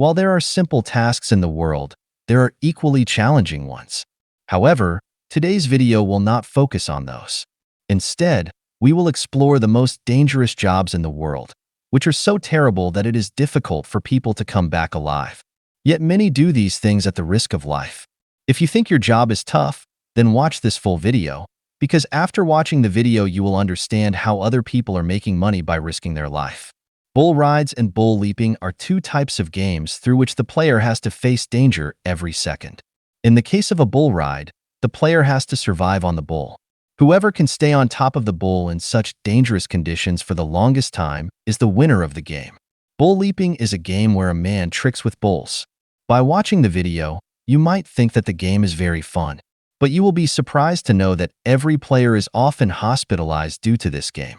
While there are simple tasks in the world, there are equally challenging ones. However, today's video will not focus on those. Instead, we will explore the most dangerous jobs in the world, which are so terrible that it is difficult for people to come back alive. Yet many do these things at the risk of life. If you think your job is tough, then watch this full video, because after watching the video you will understand how other people are making money by risking their life. Bull rides and bull leaping are two types of games through which the player has to face danger every second. In the case of a bull ride, the player has to survive on the bull. Whoever can stay on top of the bull in such dangerous conditions for the longest time is the winner of the game. Bull leaping is a game where a man tricks with bulls. By watching the video, you might think that the game is very fun, but you will be surprised to know that every player is often hospitalized due to this game.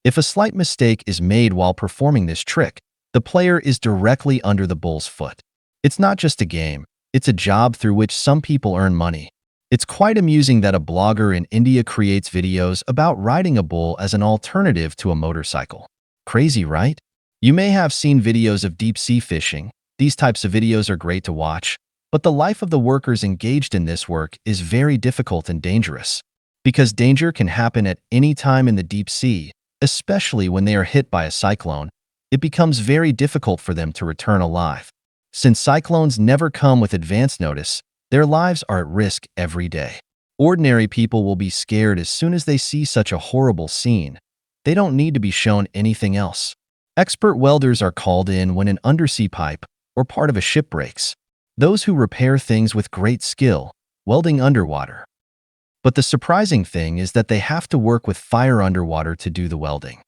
If a slight mistake is made while performing this trick, the player is directly under the bull's foot. It's not just a game, it's a job through which some people earn money. It's quite amusing that a blogger in India creates videos about riding a bull as an alternative to a motorcycle. Crazy, right? You may have seen videos of deep-sea fishing. These types of videos are great to watch, but the life of the workers engaged in this work is very difficult and dangerous. Because danger can happen at any time in the deep sea, especially when they are hit by a cyclone, it becomes very difficult for them to return alive. Since cyclones never come with advance notice, their lives are at risk every day. Ordinary people will be scared as soon as they see such a horrible scene. They don't need to be shown anything else. Expert welders are called in when an undersea pipe or part of a ship breaks. Those who repair things with great skill, welding underwater. But the surprising thing is that they have to work with fire underwater to do the welding.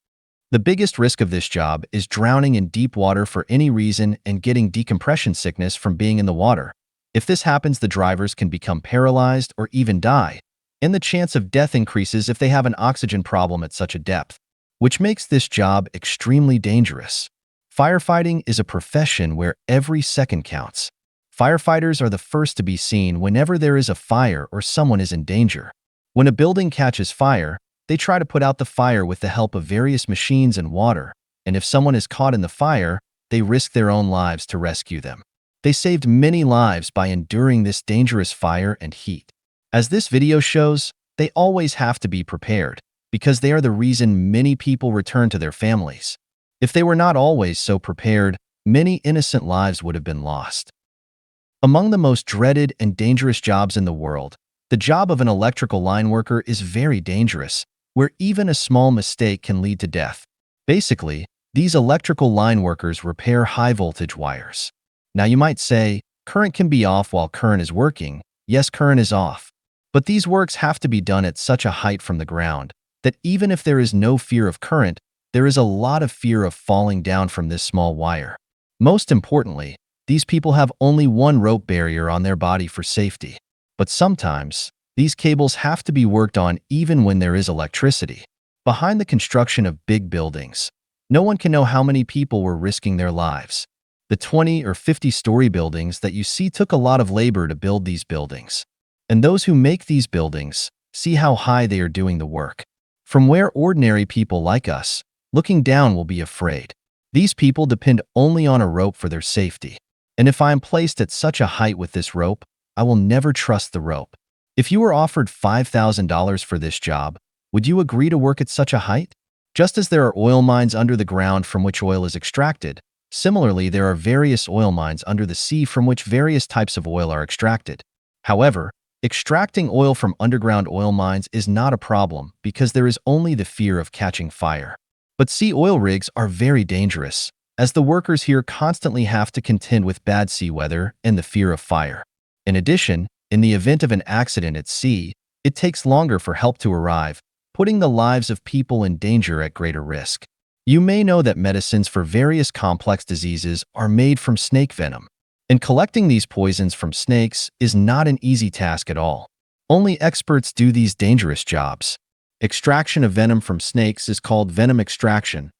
The biggest risk of this job is drowning in deep water for any reason and getting decompression sickness from being in the water. If this happens, the drivers can become paralyzed or even die, and the chance of death increases if they have an oxygen problem at such a depth, which makes this job extremely dangerous. Firefighting is a profession where every second counts. Firefighters are the first to be seen whenever there is a fire or someone is in danger. When a building catches fire, they try to put out the fire with the help of various machines and water, and if someone is caught in the fire, they risk their own lives to rescue them. They saved many lives by enduring this dangerous fire and heat. As this video shows, they always have to be prepared, because they are the reason many people return to their families. If they were not always so prepared, many innocent lives would have been lost. Among the most dreaded and dangerous jobs in the world, the job of an electrical line worker is very dangerous, where even a small mistake can lead to death. Basically, these electrical line workers repair high-voltage wires. Now you might say, current can be off while current is working. Yes, current is off. But these works have to be done at such a height from the ground that even if there is no fear of current, there is a lot of fear of falling down from this small wire. Most importantly, these people have only one rope barrier on their body for safety. But sometimes, these cables have to be worked on even when there is electricity. Behind the construction of big buildings, no one can know how many people were risking their lives. The 20 or 50-story buildings that you see took a lot of labor to build these buildings. And those who make these buildings see how high they are doing the work. From where ordinary people like us, looking down, will be afraid. These people depend only on a rope for their safety. And if I am placed at such a height with this rope, I will never trust the rope. If you were offered $5,000 for this job, would you agree to work at such a height? Just as there are oil mines under the ground from which oil is extracted, similarly there are various oil mines under the sea from which various types of oil are extracted. However, extracting oil from underground oil mines is not a problem because there is only the fear of catching fire. But sea oil rigs are very dangerous, as the workers here constantly have to contend with bad sea weather and the fear of fire. In addition, in the event of an accident at sea, it takes longer for help to arrive, putting the lives of people in danger at greater risk. You may know that medicines for various complex diseases are made from snake venom, and collecting these poisons from snakes is not an easy task at all. Only experts do these dangerous jobs. Extraction of venom from snakes is called venom extraction,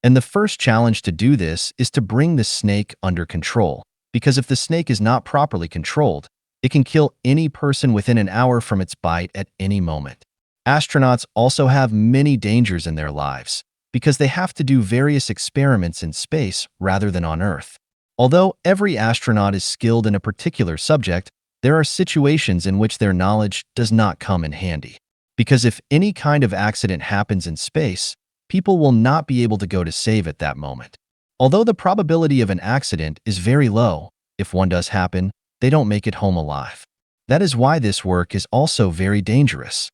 and the first challenge to do this is to bring the snake under control, because if the snake is not properly controlled, it can kill any person within an hour from its bite at any moment. Astronauts also have many dangers in their lives, because they have to do various experiments in space rather than on Earth. Although every astronaut is skilled in a particular subject, there are situations in which their knowledge does not come in handy. Because if any kind of accident happens in space, people will not be able to go to save at that moment. Although the probability of an accident is very low, if one does happen, they don't make it home alive. That is why this work is also very dangerous.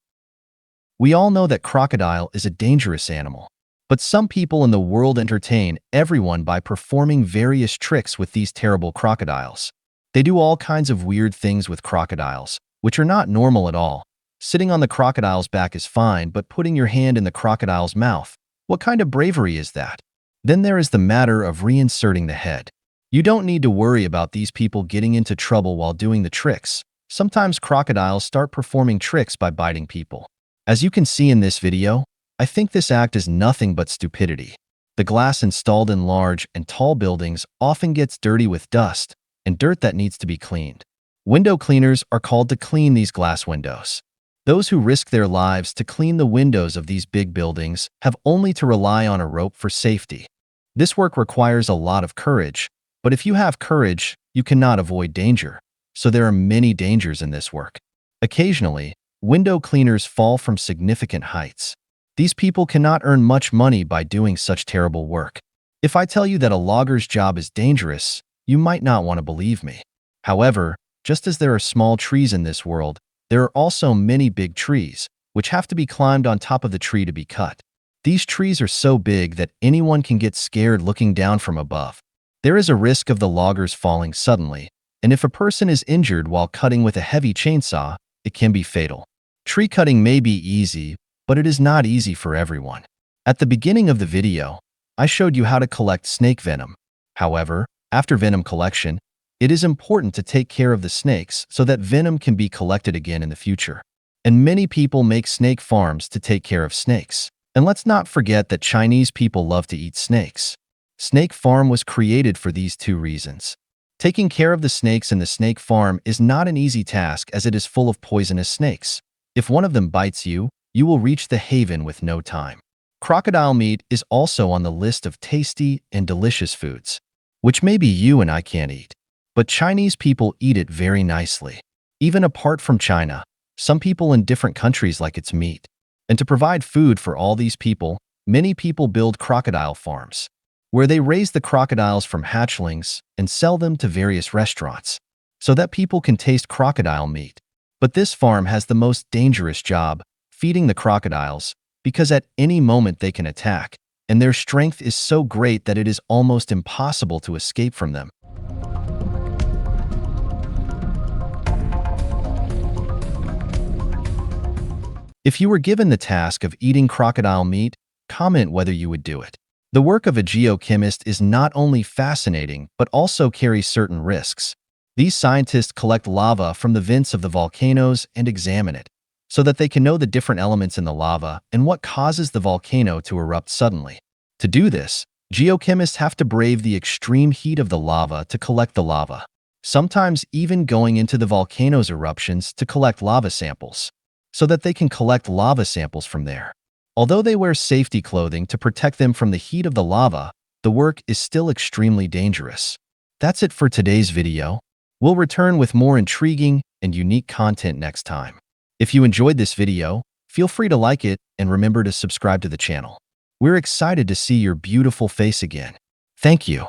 We all know that crocodile is a dangerous animal, but some people in the world entertain everyone by performing various tricks with these terrible crocodiles. They do all kinds of weird things with crocodiles, which are not normal at all. Sitting on the crocodile's back is fine, but putting your hand in the crocodile's mouth, what kind of bravery is that? Then there is the matter of reinserting the head. You don't need to worry about these people getting into trouble while doing the tricks. Sometimes crocodiles start performing tricks by biting people. As you can see in this video, I think this act is nothing but stupidity. The glass installed in large and tall buildings often gets dirty with dust and dirt that needs to be cleaned. Window cleaners are called to clean these glass windows. Those who risk their lives to clean the windows of these big buildings have only to rely on a rope for safety. This work requires a lot of courage, but if you have courage, you cannot avoid danger. So there are many dangers in this work. Occasionally, window cleaners fall from significant heights. These people cannot earn much money by doing such terrible work. If I tell you that a logger's job is dangerous, you might not want to believe me. However, just as there are small trees in this world, there are also many big trees, which have to be climbed on top of the tree to be cut. These trees are so big that anyone can get scared looking down from above. There is a risk of the loggers falling suddenly, and if a person is injured while cutting with a heavy chainsaw, it can be fatal. Tree cutting may be easy, but it is not easy for everyone. At the beginning of the video, I showed you how to collect snake venom. However, after venom collection, it is important to take care of the snakes so that venom can be collected again in the future. And many people make snake farms to take care of snakes. And let's not forget that Chinese people love to eat snakes. Snake farm was created for these two reasons. Taking care of the snakes in the snake farm is not an easy task as it is full of poisonous snakes. If one of them bites you, you will reach the haven with no time. Crocodile meat is also on the list of tasty and delicious foods, which maybe you and I can't eat. But Chinese people eat it very nicely. Even apart from China, some people in different countries like its meat. And to provide food for all these people, many people build crocodile farms, where they raise the crocodiles from hatchlings and sell them to various restaurants, so that people can taste crocodile meat. But this farm has the most dangerous job, feeding the crocodiles, because at any moment they can attack, and their strength is so great that it is almost impossible to escape from them. If you were given the task of eating crocodile meat, comment whether you would do it. The work of a geochemist is not only fascinating, but also carries certain risks. These scientists collect lava from the vents of the volcanoes and examine it, so that they can know the different elements in the lava and what causes the volcano to erupt suddenly. To do this, geochemists have to brave the extreme heat of the lava to collect the lava, sometimes even going into the volcano's eruptions to collect lava samples, so that they can collect lava samples from there. Although they wear safety clothing to protect them from the heat of the lava, the work is still extremely dangerous. That's it for today's video. We'll return with more intriguing and unique content next time. If you enjoyed this video, feel free to like it and remember to subscribe to the channel. We're excited to see your beautiful face again. Thank you.